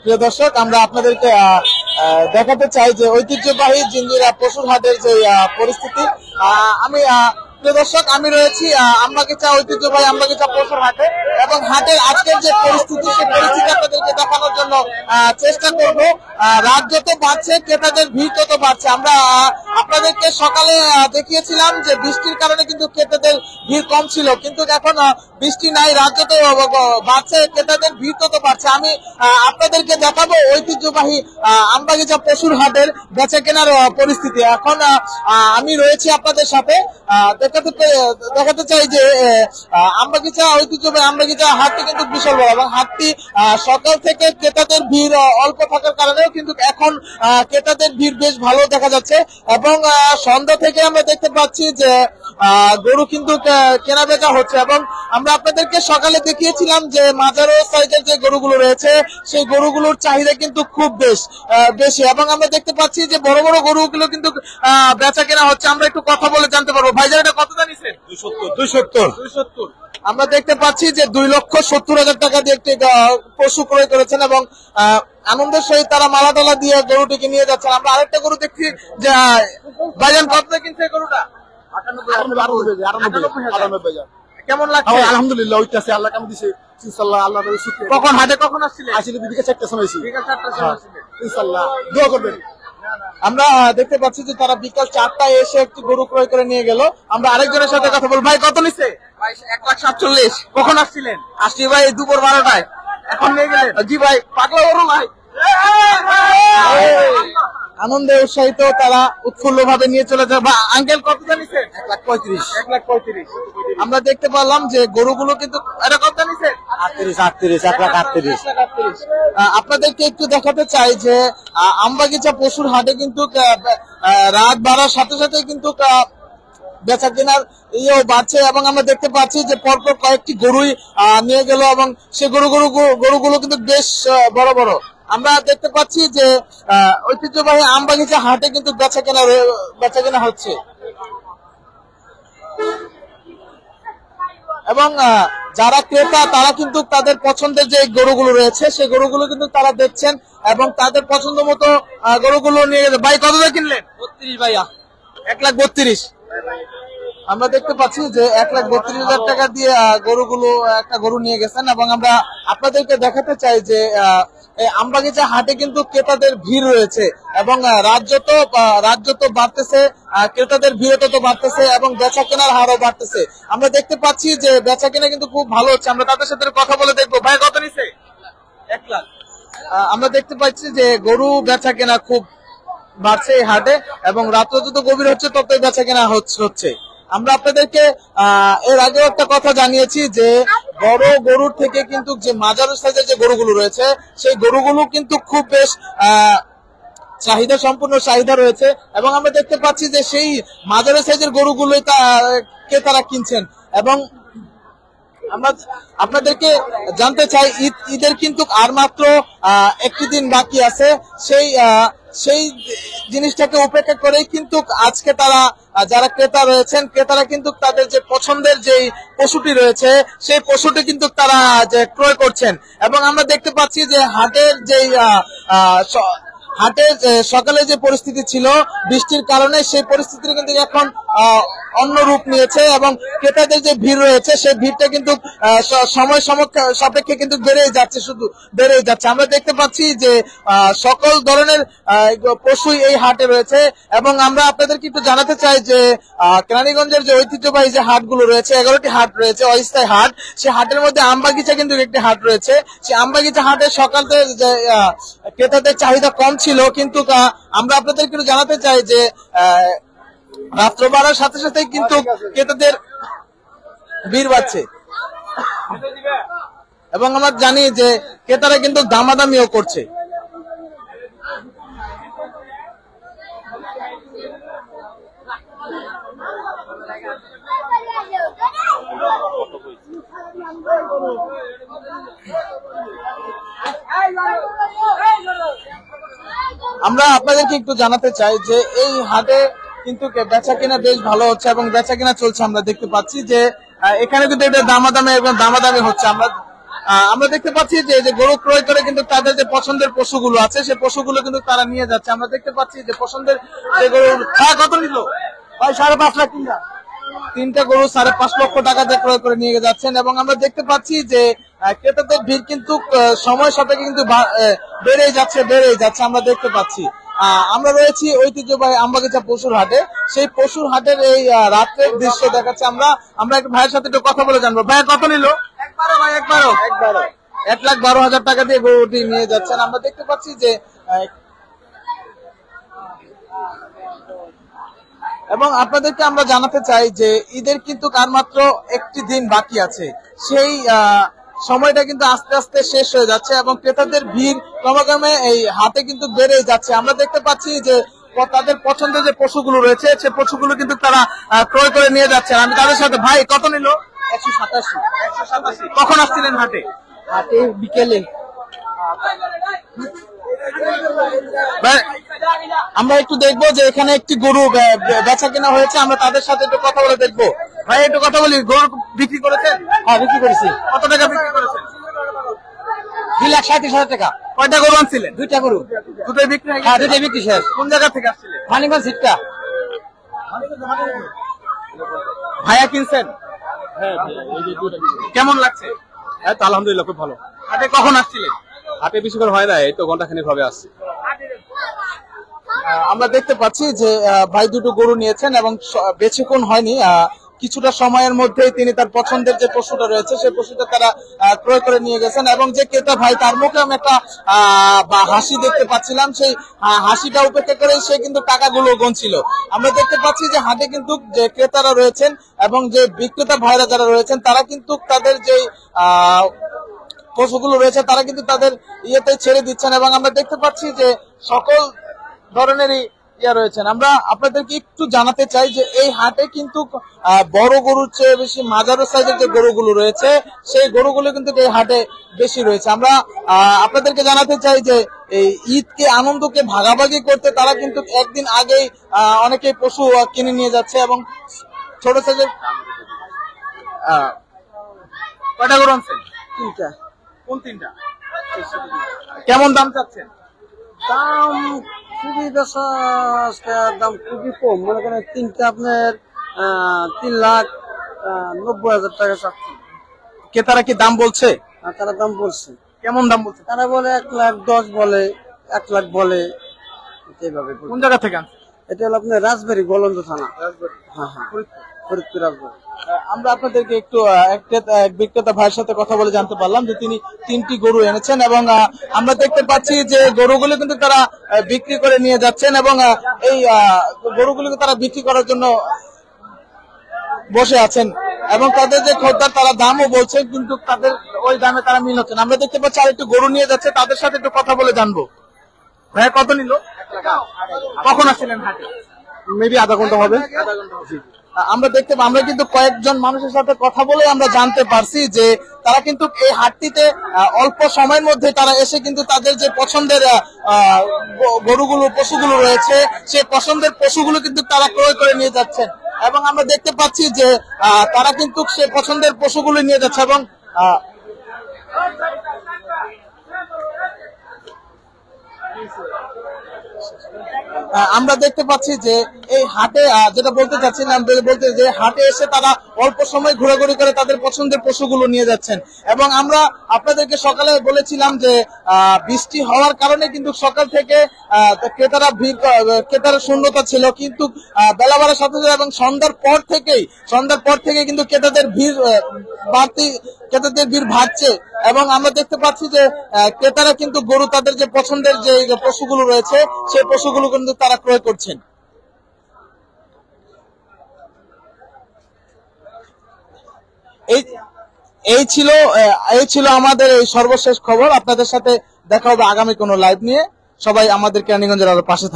প্রিয় দর্শক, আমরা আপনাদেরকে দেখাতে চাই যে ঐতিহ্যবাহী জিঞ্জিরা পশুর হাটের যে পরিস্থিতি। আমি প্রিয় দর্শক, আমি রয়েছি আমবাগিচা ঐতিহ্যবাহী আমবাগিচা পশুর হাটে এবং হাটের আজকের যে পরিস্থিতি, সেই পরিস্থিতি আপনাদেরকে দেখানোর জন্য চেষ্টা করব। রাত যত বাড়ছে ক্রেতাদের ভিড় তত বাড়ছে। আমরা আপনাদেরকে সকালে দেখিয়েছিলাম যে বৃষ্টির কারণে কিন্তু ক্রেতাদের ভিড় কম ছিল, কিন্তু এখন বৃষ্টি নাই, রাত যত বাড়ছে ক্রেতাদের ভিড় তত বাড়ছে। আমি আপনাদেরকে দেখাবো ঐতিহ্যবাহী আমবাগিচা পশুর হাটের বেচা কেনার পরিস্থিতি। এখন আমি রয়েছি আপনাদের সাথে, দেখাতে চাই যে আমবাগিচা ঐতিহ্যবাহী আমবাগিচা হাটটি কিন্তু বিশাল বড় এবং হাটটি সকাল থেকে ক্রেতাদের ভিড় অল্প থাকার কারণেও কিন্তু এখন ক্রেতাদের ভিড় বেশ ভালো দেখা যাচ্ছে এবং সন্ধ্যা থেকে আমরা দেখতে পাচ্ছি যে গরু কিন্তু কেনা বেচা হচ্ছে। এবং আমরা আপনাদেরকে সকালে দেখিয়েছিলাম যে মাঝারো সাইজের যে গরুগুলো রয়েছে সেই গরুগুলোর চাহিদা কিন্তু খুব বেশি এবং আমরা দেখতে পাচ্ছি যে বড় বড় গরুগুলো কিন্তু বেচা কেনা হচ্ছে। আমরা একটু কথা বলে জানতে পারবো। ভাইজান, এটা কত জানিয়েছেন? 270। আমরা দেখতে পাচ্ছি যে 2,70,000 টাকা দিয়ে একটি পশু ক্রয় করেছেন এবং আনন্দের সহিত তারা মালা টালা দিয়ে গরুটিকে নিয়ে যাচ্ছেন। আমরা আরেকটা গরু দেখছি যে ভাইজান কত কিনছে গরুটা? 98,000। কেমন লাগছে? আলহামদুলিল্লাহ, ওইটাছে আল্লাহ কাম দিছে ইনশাআল্লাহ। আল্লাহ তাআলা শুকরিয়া। কখন হাটে কখন আসছিলেন? আসলে বিকেল 4টার সময় এসেছি। বিকেল 4টার সময় আসছিলেন, ইনশাআল্লাহ দোয়া করবেন। আমরা দেখতে পাচ্ছি যে তারা বিকাল 4টায় এসে একটি গরু ক্রয় করে নিয়ে গেল। আমরা আরেকজনের সাথে কথা বলবো। ভাই, কত নিচ্ছে? 1,47,000। কখন আসছিলেন? আসছি ভাই দুপুর 12টায়। এখন নিয়ে গেলেন? জি ভাই, পাগলা গরু ভাই। আনন্দে উৎসাহিত তারা উৎফুল্ল ভাবে নিয়ে চলে যায়। আঙ্কেল, কত জানিছেন? 1,35,000। আমরা দেখতে পারলাম যে গরুগুলো কিন্তু এটা কত জানিছেন? 38,38,1,38,000। আপনাদেরকে একটু দেখাতে চাই যে আমবাগিচা পশুর হাটে কিন্তু রাত বাড়ার সাথে সাথে কিন্তু বেচা কেনার ইয়েও বাড়ছে এবং আমরা দেখতে পাচ্ছি যে পরপর কয়েকটি গরুই নিয়ে গেল এবং সে গরুগুলো কিন্তু বেশ বড় বড়। আমরা দেখতে পাচ্ছি যে ঐতিহ্যবাহী আমবাগিচা হাটে কিন্তু বেচা কেনা হচ্ছে এবং যারা ক্রেতা তারা কিন্তু তাদের পছন্দের যে গরুগুলো রয়েছে সেই গরুগুলো কিন্তু তারা দেখছেন এবং তাদের পছন্দ মতো গরুগুলো নিয়ে গেছে। ভাই, কত দিয়ে কিনলেন? 32 ভাইয়া। 1,32,000। আমরা দেখতে পাচ্ছি যে 1,32,000 টাকা দিয়ে গরুগুলো একটা গরু নিয়ে গেছেন এবং আমরা আপনাদেরকে দেখাতে চাই যে আমবাগিচা হাটে কিন্তু ক্রেতাদের ভিড় রয়েছে এবং রাত যত বাড়তেছে ক্রেতাদের ভিড় তত বাড়তেছে এবং বেচা কেনার হারও বাড়তেছে। আমরা দেখতে পাচ্ছি যে বেচা কেনা কিন্তু খুব ভালো হচ্ছে। আমরা তাদের সাথে কথা বলে দেখবো। ভাই, কত নিছে? 1 লাখ। আমরা দেখতে পাচ্ছি যে গরু বেচা কেনা খুব বাড়ছে এই হাটে এবং রাত্র যত গভীর হচ্ছে ততই বেচা কেনা হচ্ছে। আমরা আপনাদেরকে এর আগেও একটা কথা জানিয়েছি যে বড় গরুর থেকে কিন্তু যে মাঝারি সাইজের যে গরুগুলো রয়েছে সেই গরুগুলো কিন্তু খুব বেশ চাহিদা সম্পূর্ণ চাহিদা রয়েছে এবং আমরা দেখতে পাচ্ছি যে সেই মাঝারি সাইজের গরুগুলোই তারা কিনছেন। এবং আমরা আপনাদেরকে জানতে চাই ঈদের কিন্তু আর মাত্র একটি দিন বাকি আছে। সেই জিনিসটাকে উপেক্ষা করেই কিন্তু আজকে যারা ক্রেতা রয়েছেন ক্রেতারা কিন্তু তাদের যে পছন্দের যে পশুটি রয়েছে সেই পশুটি কিন্তু তারা যে ক্রয় করছেন এবং আমরা দেখতে পাচ্ছি যে হাটের সকালে যে পরিস্থিতি ছিল বৃষ্টির কারণে সেই পরিস্থিতি কিন্তু এখন অন্য রূপ নিয়েছে এবং ক্রেতাদের যে ভিড় রয়েছে সেই ভিড়টা কিন্তু সময় সাপেক্ষে কিন্তু বেড়েই যাচ্ছে। আমরা দেখতে পাচ্ছি যে সকল ধরনের পশুই এই হাটে রয়েছে এবং আমরা আপনাদেরকে একটু জানাতে চাই যে কেরানীগঞ্জের যে ঐতিহ্যবাহী যে হাটগুলো রয়েছে 11টি হাট রয়েছে, অস্থায়ী হাট। সেই হাটের মধ্যে আমবাগিচা কিন্তু একটি হাট রয়েছে। সেই আমবাগিচা হাটের সকালে যে ক্রেতাদের চাহিদা কম ছিল, কিন্তু আমরা আপনাদেরকে একটু জানাতে চাই যে রাত্র বাড়ার সাথে সাথে কিন্তু ক্রেতাদের ভিড় বাড়ছে এবং আমরা জানি যে ক্রেতারা কিন্তু দামাদামিও করছে। আমরা আপনাদেরকে একটু জানাতে চাই যে এই হাটে কিন্তু বেচা কেনা বেশ ভালো হচ্ছে এবং বেচা কেনা চলছে। আমরা দেখতে পাচ্ছি যে এখানে কিন্তু এটা দামাদামি হচ্ছে। আমরা দেখতে পাচ্ছি যে যে গরু ক্রয় করে কিন্তু তাদের যে পছন্দের পশুগুলো আছে সেই পশুগুলো কিন্তু তারা নিয়ে যাচ্ছে। আমরা দেখতে পাচ্ছি যে পছন্দের যে গরু কত নিল ভাই 5.5 লাখ কিনা। তিনটা গরু 5.5 লক্ষ টাকা দিয়ে ক্রয় করে নিয়ে যাচ্ছেন এবং আমরা দেখতে পাচ্ছি যে ক্রেতাদের ভিড় কিন্তু সময় সাপেক্ষে কিন্তু বেড়েই যাচ্ছে আমরা দেখতে পাচ্ছি। আমরা রয়েছি ঐতিহ্যবাহী আমবাগিচা পশুর হাটে। সেই পশুর হাটের এই রাত্রের দৃশ্য দেখাচ্ছে। আমরা একটু ভাইয়ের সাথে একটু কথা বলে জানবো। ভাইয়া কত নিল? একবারও ভাই, একবারও। 1,12,000 টাকা দিয়ে গরুটি নিয়ে যাচ্ছেন। আমরা দেখতে পাচ্ছি যে এবং আপনাদেরকে আমরা জানাতে চাই যে ঈদের কিন্তু আর মাত্র একটি দিন বাকি আছে। সেই সময়টা কিন্তু আস্তে আস্তে শেষ হয়ে যাচ্ছে এবং ক্রেতাদের ভিড় ক্রমাক্রমে এই হাটে কিন্তু বেড়েই যাচ্ছে। আমরা দেখতে পাচ্ছি যে তাদের পছন্দের যে পশুগুলো রয়েছে সেই পশুগুলো কিন্তু তারা ক্রয় করে নিয়ে যাচ্ছেন। আমি তাদের সাথে, ভাই কত নিল? 187। কখন আসছিলেন হাটে? হাটে বিকেলে। আমরা একটু দেখবো যে এখানে একটি গরু বেচা কেনা হয়েছে। আমরা তাদের সাথে একটু কথা বলে দেখবো। ভাই একটু কথা বলি, গরু বিক্রি করেছেন? হ্যাঁ, বিক্রি করেছি। কত টাকা বিক্রি করেছেন? 2,37,000 টাকা। কয়টা গরু আনছিলেন? 2টা গরু। দুটোই বিক্রি হয়ে হ্যাঁ, গেছে? 2টাই বিক্রি শেষ। কোন জায়গা থেকে আসছিলেন? মানিকগঞ্জ সিটকা। ভাইয়া কিনছেন? কেমন লাগছে? হ্যাঁ, তো আলহামদুলিল্লাহ খুব ভালো। হাটে কখন আসছিলেন? হাটে বেশিক্ষণ হয় না, এই তো ঘন্টাখানেক ভাবে আসছি। আমরা দেখতে পাচ্ছি যে ভাই দুটো গরু নিয়েছেন এবং বেশিক্ষণ হয়নি, কিছুটা সময়ের মধ্যেই তিনি তার পছন্দের যে পশুটা রয়েছে সেই পশুটা তারা ক্রয় করে নিয়ে গেছেন এবং যে ক্রেতা ভাই তার মুখে আমি একটা হাসি দেখতে পাচ্ছিলাম। সেই হাসিটা উপেক্ষা করে সে কিন্তু টাকাগুলো গুনছিল। আমরা দেখতে পাচ্ছি যে হাটে কিন্তু যে ক্রেতারা রয়েছেন এবং যে বিক্রেতা ভাইরা যারা রয়েছেন তারা কিন্তু তাদের যে পশুগুলো রয়েছে তারা কিন্তু তাদের ইয়েতে ছেড়ে দিচ্ছেন এবং আমরা দেখতে পাচ্ছি যে সকল ধরনেরই রয়েছেন। আমরা আপনাদেরকে একটু জানাতে চাই যে এই হাটে কিন্তু বড় গরুর চেয়ে বেশি মাঝারো সাইজের যে গরুগুলো রয়েছে সেই গরুগুলো কিন্তু এই হাটে বেশি রয়েছে। আমরা আপনাদেরকে জানাতে চাই যে এই ঈদকে আনন্দকে ভাগাভাগি করতে তারা কিন্তু একদিন আগেই অনেকে পশু কিনে নিয়ে যাচ্ছে এবং ছোট সাইজের কয়টা গরু আনছেন? 3টা। কোন 3টা? কেমন দাম চাচ্ছেন? দাম খুবই দাম খুবই কম। মনে করেন 3টা আপনার 3,90,000 টাকা চাচ্ছি। ক্রেতারা কি দাম বলছে? আর তারা দাম বলছে। কেমন দাম বলছে? তারা বলে 1,10,000 বলে, 1,00,000 বলে, এইভাবে বলে। কোন জায়গা থেকে আনছেন? এটা হলো আপনার রাজবাড়ী গোলন্দ থানা। হ্যাঁ, ফরিদপুর রাজবাড়ী। আমরা আপনাদেরকে একটু এক বিক্রেতা ভাইয়ের সাথে কথা বলে জানতে পারলাম যে তিনি 3টি গরু এনেছেন এবং আমরা দেখতে পাচ্ছি যে গরুগুলো কিন্তু তারা বিক্রি করে নিয়ে যাচ্ছেন এবং এই গরুগুলোকে তারা বিক্রি করার জন্য বসে আছেন এবং তাদের যে খদ্দের তারা দামও বলছে কিন্তু তাদের ওই দামে তারা মিল হচ্ছে না। আমরা দেখতে পাচ্ছি আর একটু গরু নিয়ে যাচ্ছে, তাদের সাথে একটু কথা বলে জানবো। ভাইয়া কত নিল? কখন আসছিলেন হাটে? মেবি আধা ঘন্টা হবে। আমরা কিন্তু কয়েকজন মানুষের সাথে কথা বলে আমরা জানতে পারছি যে তারা কিন্তু এই হাটটিতে অল্প সময়ের মধ্যে তারা এসে কিন্তু তাদের যে পছন্দের পশুগুলো রয়েছে সেই পছন্দের পশুগুলো কিন্তু তারা ক্রয় করে নিয়ে যাচ্ছেন এবং আমরা দেখতে পাচ্ছি যে তারা কিন্তু সে পছন্দের পশুগুলো নিয়ে যাচ্ছে এবং আমরা দেখতে পাচ্ছি যে এই হাটে যেটা বলতে চাচ্ছিলাম বলতে যে হাটে এসে তারা অল্প সময় ঘোরাঘুরি করে তাদের পছন্দের পশুগুলো নিয়ে যাচ্ছেন এবং আমরা আপনাদেরকে সকালে বলেছিলাম যে বৃষ্টি হওয়ার কারণে কিন্তু সকাল থেকে ক্রেতারা শূন্যতা ছিল কিন্তু বেলা বাড়ার সাথে সাথে এবং সন্ধ্যার পর থেকে কিন্তু ক্রেতাদের ভিড় বাড়ছে এবং আমরা দেখতে পাচ্ছি যে ক্রেতারা কিন্তু গরু তাদের যে পছন্দের যে পশুগুলো রয়েছে সেই পশুগুলো কিন্তু তারা ক্রয় করছেন। এই ছিল আমাদের এই সর্বশেষ খবর। আপনাদের সাথে দেখা হবে আগামী কোনো লাইভ নিয়ে। সবাই আমাদের কেরানীগঞ্জের আরো পাশে